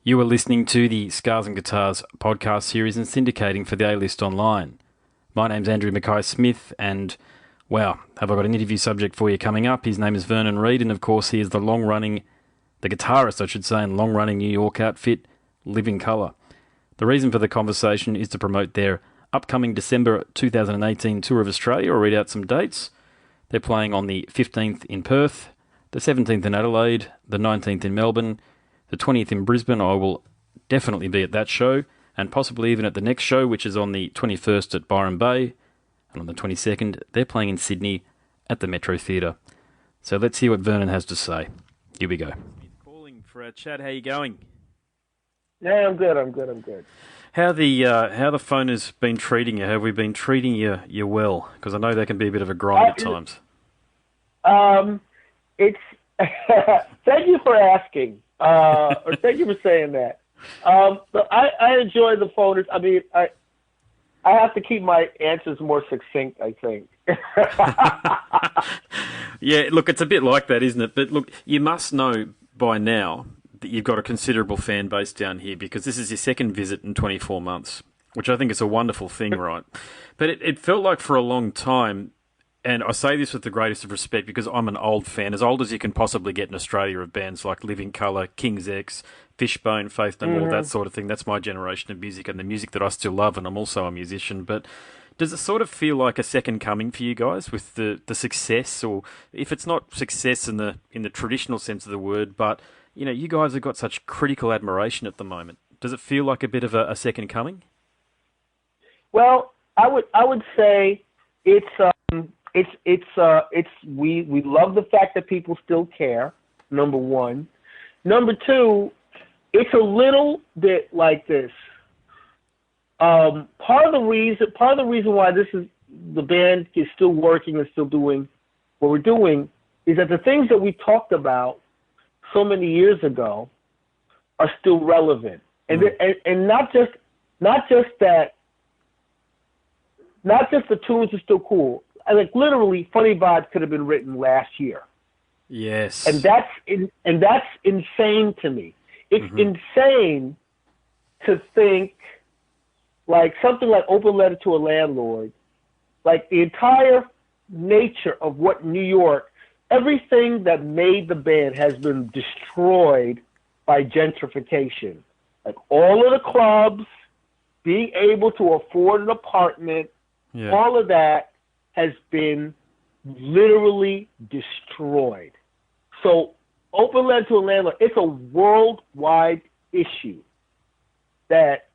You are listening to the Scars and Guitars podcast series and syndicating for the A-List Online. My name's Andrew Mackay-Smith and, wow, have I got an interview subject for you coming up. His name is Vernon Reid and, of course, he is the guitarist, I should say, in long-running New York outfit, Living Colour. The reason for the conversation is to promote their upcoming December 2018 tour of Australia, or read out some dates. They're playing on the 15th in Perth, the 17th in Adelaide, the 19th in Melbourne, the 20th in Brisbane. I will definitely be at that show, and possibly even at the next show, which is on the 21st at Byron Bay, and on the 22nd, they're playing in Sydney at the Metro Theatre. So let's hear what Vernon has to say. Here we go. Calling for our chat. How you going? Yeah, I'm good. How the phone has been treating you? Have we been treating you well? Because I know that can be a bit of a grind at times. It's thank you for asking, or thank you for saying that. But I enjoy the phone. I mean, I have to keep my answers more succinct, I think. Yeah, look, it's a bit like that, isn't it? But look, you must know by now that you've got a considerable fan base down here, because this is your second visit in 24 months, which I think is a wonderful thing, right? But it felt like for a long time, and I say this with the greatest of respect because I'm an old fan, as old as you can possibly get in Australia, of bands like Living Colour, King's X, Fishbone, Faith No More, that sort of thing. That's my generation of music and the music that I still love, and I'm also a musician. But does it sort of feel like a second coming for you guys with the success, or if it's not success in the traditional sense of the word, but you know, you guys have got such critical admiration at the moment. Does it feel like a bit of a second coming? Well, I would say it's we love the fact that people still care. Number one. Number two, it's a little bit like this. Part of the reason why the band is still working and still doing what we're doing is that the things that we talked about so many years ago are still relevant, and not just that, not just the tunes are still cool. I think literally, Funny Vibes could have been written last year. Yes, and that's insane to me. It's insane to think like something like Open Letter to a Landlord, like the entire nature of what New York, everything that made the band has been destroyed by gentrification. Like all of the clubs, being able to afford an apartment, all of that has been literally destroyed. So Open Letter to a Landlord, it's a worldwide issue that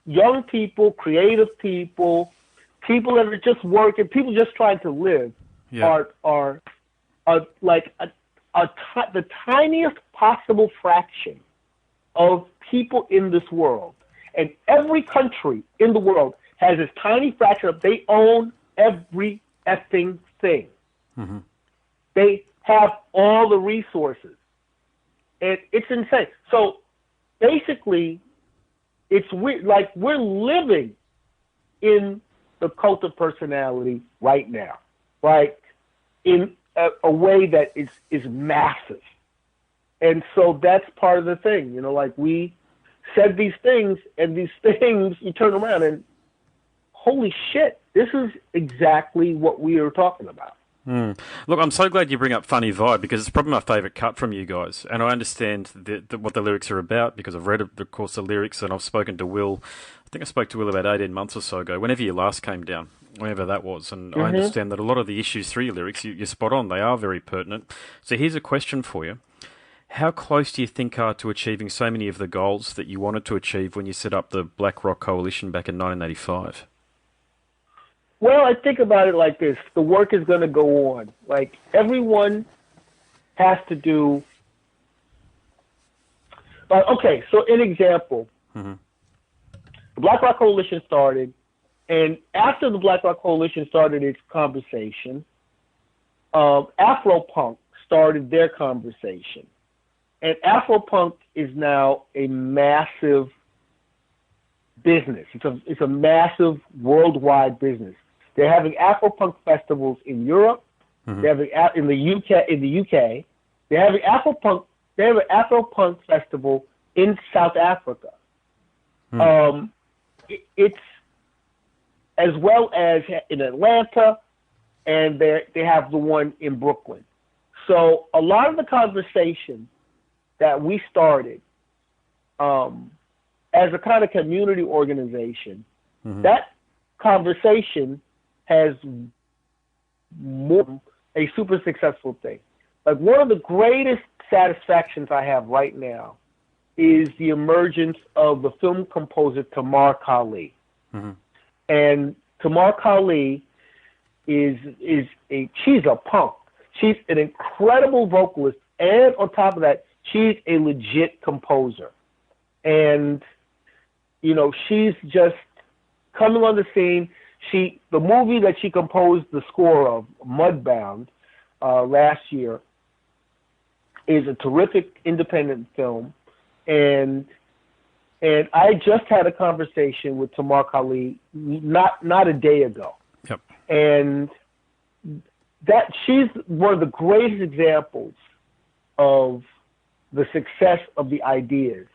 young people, creative people, people that are just working, people just trying to live are like the tiniest possible fraction of people in this world. And every country in the world has this tiny fraction of, they own every effing thing. They have all the resources. And it's insane. So basically, it's weird. Like, we're living in the cult of personality right now, like in a way that is massive. And so that's part of the thing, you know, like we said these things, and these things, you turn around and holy shit, this is exactly what we are talking about. Look, I'm so glad you bring up Funny Vibe, because it's probably my favourite cut from you guys. And I understand what the lyrics are about, because I've read, of course, the lyrics, and I've spoken to Will. I think I spoke to Will about 18 months or so ago, whenever you last came down, whenever that was. And I understand that a lot of the issues through your lyrics, you're spot on. They are very pertinent. So here's a question for you. How close do you think are to achieving so many of the goals that you wanted to achieve when you set up the Black Rock Coalition back in 1985? Well, I think about it like this. The work is going to go on. Like, everyone has to do... okay, so an example. The Black Rock Coalition started, and after the Black Rock Coalition started its conversation, Afropunk started their conversation. And Afropunk is now a massive business. It's a massive worldwide business. They're having Afropunk festivals in Europe. They're having in the UK. They're having Afropunk. They have an Afropunk festival in South Africa. It's as well as in Atlanta, and they have the one in Brooklyn. So a lot of the conversation that we started as a kind of community organization, that conversation has more a super successful thing. Like, one of the greatest satisfactions I have right now is the emergence of the film composer Tamar Kali. And Tamar Kali she's a punk. She's an incredible vocalist, and on top of that, she's a legit composer. And, you know, she's just coming on the scene. The movie that she composed the score of, Mudbound, last year, is a terrific independent film. And I just had a conversation with Tamar Kali not a day ago. Yep. And that she's one of the greatest examples of the success of the ideas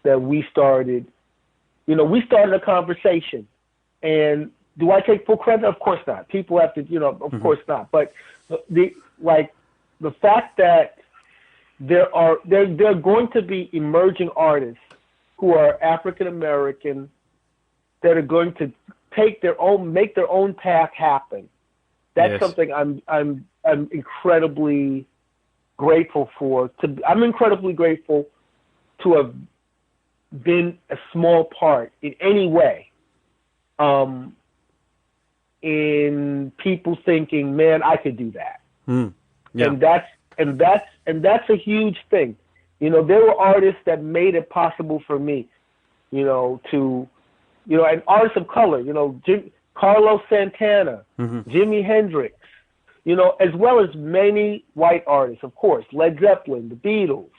that we started. You know, we started a conversation, and do I take full credit? Of course not. People have to, you know, of course not. But the fact that there are going to be emerging artists who are African American that are going to make their own path happen. That's something I'm incredibly grateful for. I'm incredibly grateful to have been a small part in any way in people thinking, man, I could do that. Yeah. And that's a huge thing. You know, there were artists that made it possible for me, you know, and artists of color, you know, Carlos Santana, Jimi Hendrix, you know, as well as many white artists, of course, Led Zeppelin, the Beatles,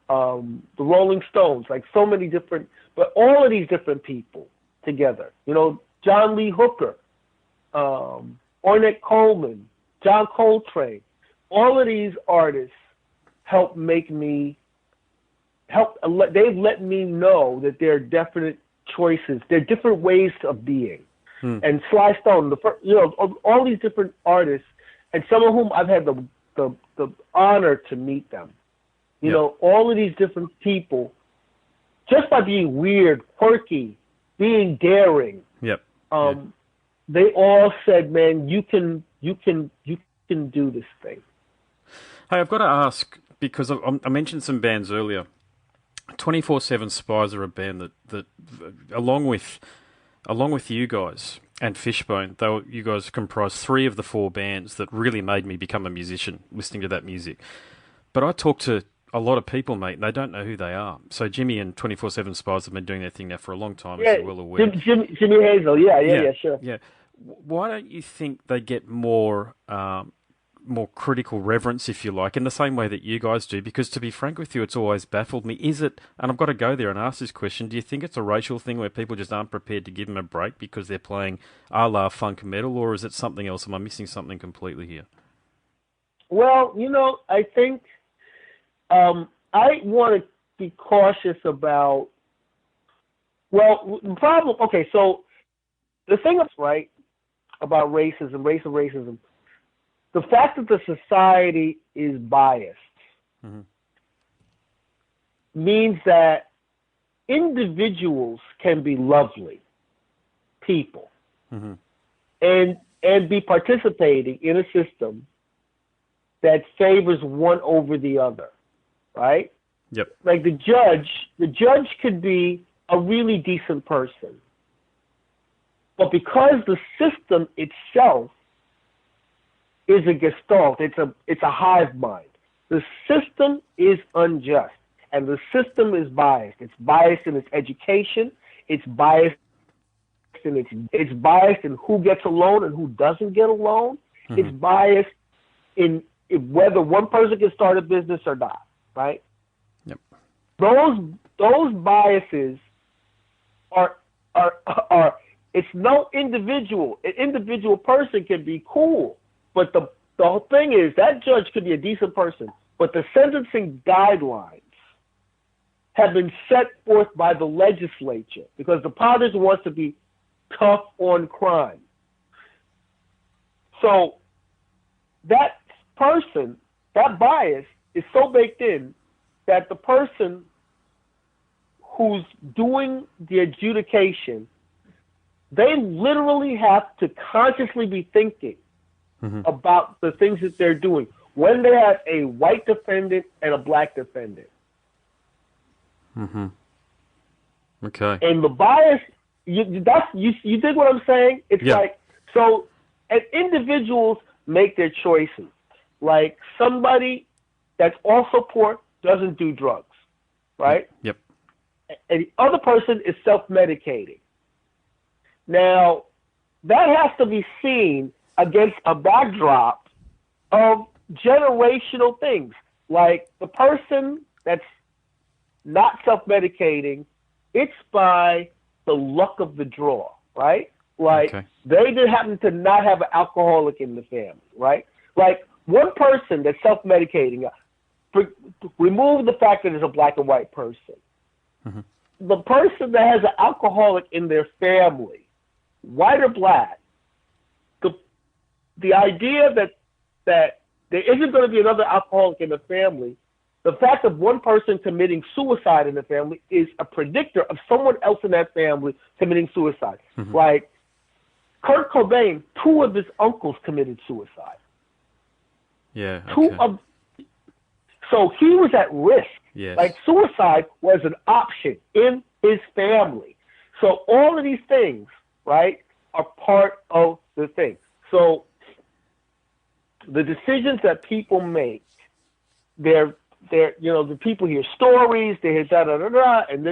the Rolling Stones, like so many different, but all of these different people together, you know, John Lee Hooker, Ornette Coleman, John Coltrane, all of these artists they've let me know that there are definite choices, there are different ways of being. And Sly Stone, you know, all these different artists, and some of whom I've had the honor to meet them. You know, all of these different people, just by being weird, quirky, being daring. They all said, "Man, you can do this thing." Hey, I've got to ask, because I mentioned some bands earlier. 24/7 Spies are a band that along with you guys and Fishbone, you guys comprise 3 of the 4 bands that really made me become a musician, listening to that music. But I talk to a lot of people, mate, and they don't know who they are. So Jimmy and 24/7 Spies have been doing their thing now for a long time, as you're well aware. Jimmy Hazel, yeah, sure. Yeah. Why don't you think they get more critical reverence, if you like, in the same way that you guys do? Because to be frank with you, it's always baffled me. Is it, and I've got to go there and ask this question, do you think it's a racial thing where people just aren't prepared to give them a break because they're playing a la funk metal, or is it something else? Am I missing something completely here? Well, you know, I think I want to be cautious about, the problem, okay, so the thing that's right about racism, the fact that the society is biased means that individuals can be lovely people and be participating in a system that favors one over the other, right? Yep. Like the judge could be a really decent person, but because the system itself is a gestalt, it's a hive mind. The system is unjust, and the system is biased. It's biased in its education. It's biased in who gets a loan and who doesn't get a loan. It's biased in whether one person can start a business or not. Right? Yep. Those biases are it's no individual. An individual person can be cool. But the whole thing is that judge could be a decent person, but the sentencing guidelines have been set forth by the legislature because the politician wants to be tough on crime. So that person, that bias is so baked in that the person who's doing the adjudication, they literally have to consciously be thinking about the things that they're doing when they have a white defendant and a black defendant. Okay. And the bias, you dig what I'm saying? It's like, so, and individuals make their choices. Like somebody that's also poor doesn't do drugs, right? Yep. And the other person is self-medicating. Now, that has to be seen against a backdrop of generational things. Like the person that's not self-medicating, it's by the luck of the draw, right? Like they did happen to not have an alcoholic in the family, right? Like one person that's self-medicating, remove the fact that it's a black and white person. The person that has an alcoholic in their family, white or black, the idea that there isn't going to be another alcoholic in the family, the fact of one person committing suicide in the family is a predictor of someone else in that family committing suicide. Like Kurt Cobain, 2 of his uncles committed suicide. Yeah. Okay. So he was at risk. Yes. Like suicide was an option in his family. So all of these things, right, are part of the thing. So the decisions that people make, they're the people hear stories, they hear da-da-da-da, and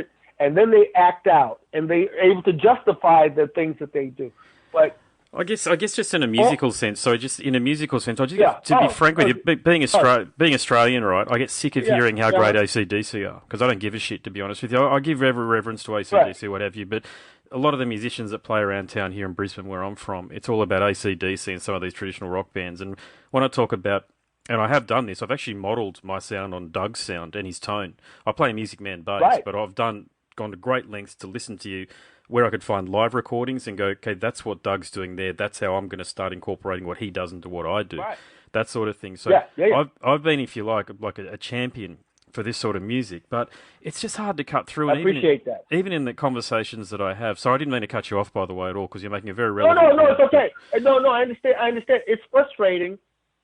then they act out, and they're able to justify the things that they do. But I guess just in a musical sense. So just in a musical sense, to be frank with you, being Australian, right? I get sick of hearing how great AC/DC are because I don't give a shit, to be honest with you. I give every reverence to AC/DC, what have you, but a lot of the musicians that play around town here in Brisbane, where I'm from, it's all about AC/DC and some of these traditional rock bands. And when I talk about, and I have done this, I've actually modelled my sound on Doug's sound and his tone. I play Music Man bass, but I've gone to great lengths to listen to you where I could find live recordings and go, okay, that's what Doug's doing there. That's how I'm going to start incorporating what he does into what I do. That sort of thing. So I've been, if you like a champion for this sort of music, but it's just hard to cut through. I appreciate that. Even in the conversations that I have. So I didn't mean to cut you off, by the way, at all, because you're making a very relevant No, it's okay. No, I understand. It's frustrating.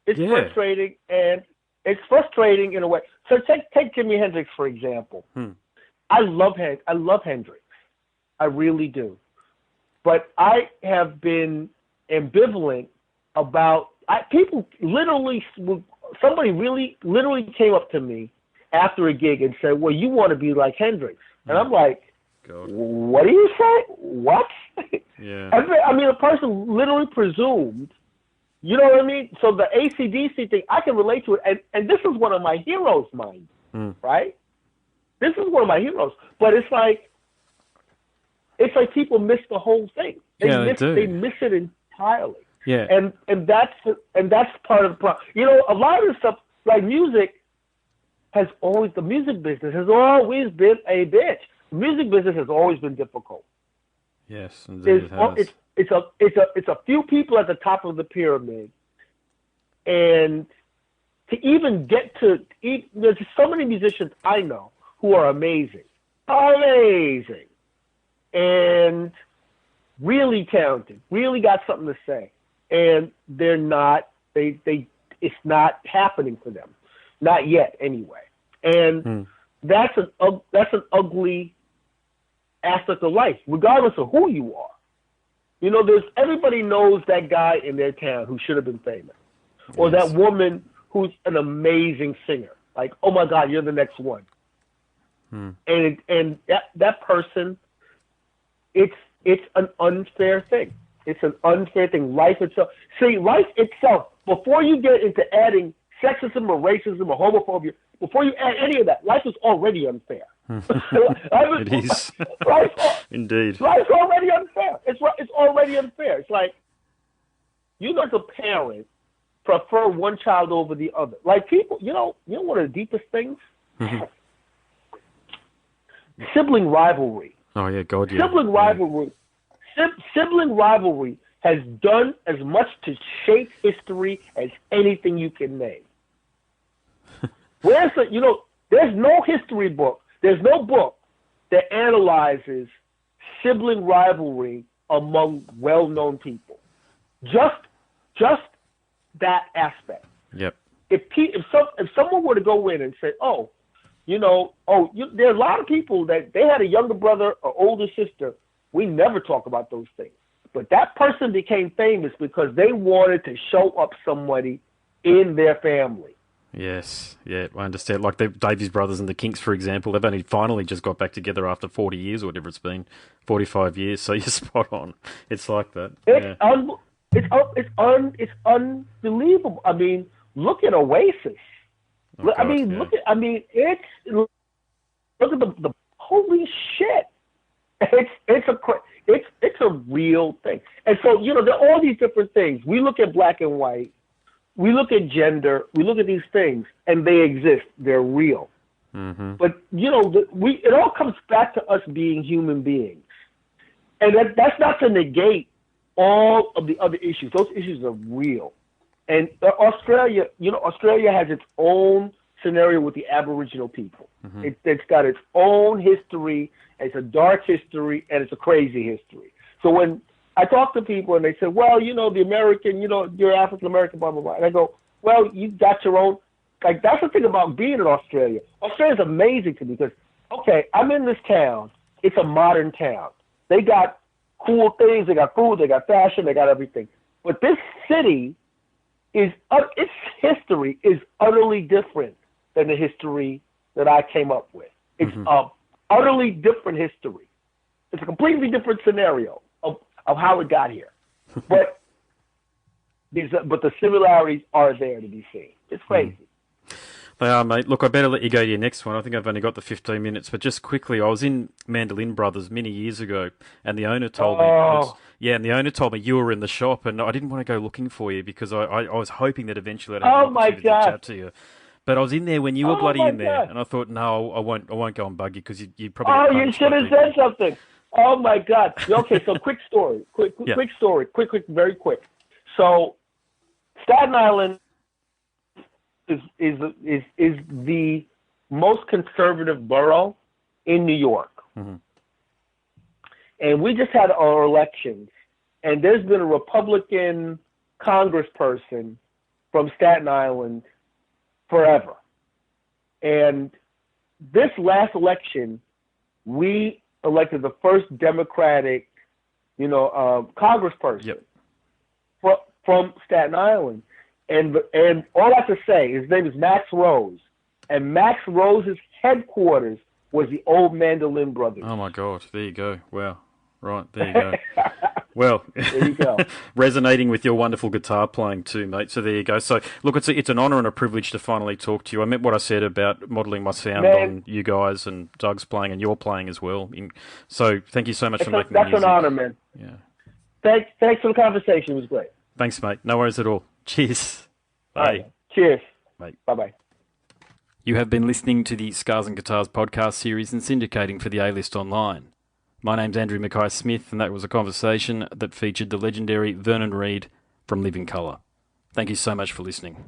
It's frustrating, and it's frustrating in a way. So take Jimi Hendrix, for example. I love Hendrix. I really do. But I have been ambivalent about people literally, somebody really literally came up to me after a gig and said, well, you want to be like Hendrix. And I'm like, what do you say? What? Yeah. I mean, a person literally presumed, you know what I mean? So the AC/DC thing, I can relate to it. And this is one of my heroes, mind, right? This is one of my heroes. But it's like people miss the whole thing. They miss it entirely. Yeah. And that's part of the problem. You know, a lot of the stuff, like music, the music business has always been a bitch. The music business has always been difficult. Yes, indeed it has. It's a few people at the top of the pyramid, and to even get to there's so many musicians I know who are amazing, and really talented, really got something to say, and they're not. It's not happening for them, not yet anyway. And that's an ugly aspect of life, regardless of who you are. You know, everybody knows that guy in their town who should have been famous, or that woman who's an amazing singer. Like, oh my God, you're the next one. And that person, it's an unfair thing. It's an unfair thing. Life itself. See, life itself. Before you get into adding sexism or racism or homophobia, before you add any of that, life is already unfair. It is. Indeed. Life's already unfair. It's already unfair. It's like you as a parent prefer one child over the other. Like people, you know one of the deepest things? sibling rivalry. Oh yeah, God, yeah. Sibling rivalry. Sibling rivalry has done as much to shape history as anything you can name. There's no history book. There's no book that analyzes sibling rivalry among well-known people. Just that aspect. Yep. If someone were to go in and say, there are a lot of people that they had a younger brother or older sister. We never talk about those things. But that person became famous because they wanted to show up somebody in their family. Yes, yeah, I understand. Like the Davies brothers and the Kinks, for example, they've only finally just got back together after 40 years or whatever it's been, 45 years. So you're spot on. It's like that. It's unbelievable. I mean, look at Oasis. Oh, God, look at the holy shit. It's a real thing. And so, there are all these different things. We look at black and white. We look at gender. We look at these things, and they exist. They're real. Mm-hmm. But, it all comes back to us being human beings. And that's not to negate all of the other issues. Those issues are real. And Australia has its own scenario with the Aboriginal people. Mm-hmm. It's got its own history. It's a dark history, and it's a crazy history. So when I talk to people and they say, well, the American, you're African American, blah, blah, blah. And I go, well, you got your own. Like, that's the thing about being in Australia. Australia's amazing to me because, okay, I'm in this town. It's a modern town. They got cool things. They got food. They got fashion. They got everything. But this city its history is utterly different than the history that I came up with. It's mm-hmm. Utterly different history. It's a completely different scenario of how it got here. But the similarities are there to be seen. It's crazy. They are, mate. Look, I better let you go to your next one. I think I've only got the 15 minutes. But just quickly, I was in Mandolin Brothers many years ago, and the owner told me you were in the shop, and I didn't want to go looking for you because I was hoping that eventually I'd have an opportunity to chat to you. But I was in there when you were bloody in there, and I thought, no, I won't go and bug you because you probably. You should have said something. Oh my God. Okay, so quick story. Quick story. Quick, very quick. So, Staten Island is the most conservative borough in New York, mm-hmm. and we just had our elections, and there's been a Republican congressperson from Staten Island forever. And this last election, we elected the first Democratic, congressperson from Staten Island. And all I have to say, his name is Max Rose. And Max Rose's headquarters was the old Mandolin Brothers. Oh, my God. There you go. Wow. Right. There you go. Well, there you go. Resonating with your wonderful guitar playing too, mate. So there you go. So look, it's an honour and a privilege to finally talk to you. I meant what I said about modelling my sound on you guys and Doug's playing and you're playing as well. So thank you so much for making the music. That's an honour, man. Yeah. Thanks for the conversation. It was great. Thanks, mate. No worries at all. Cheers. Bye. Right. Cheers. Mate. Bye-bye. You have been listening to the Scars and Guitars podcast series and syndicating for the A-List Online. My name's Andrew Mackay-Smith, and that was a conversation that featured the legendary Vernon Reid from Living Colour. Thank you so much for listening.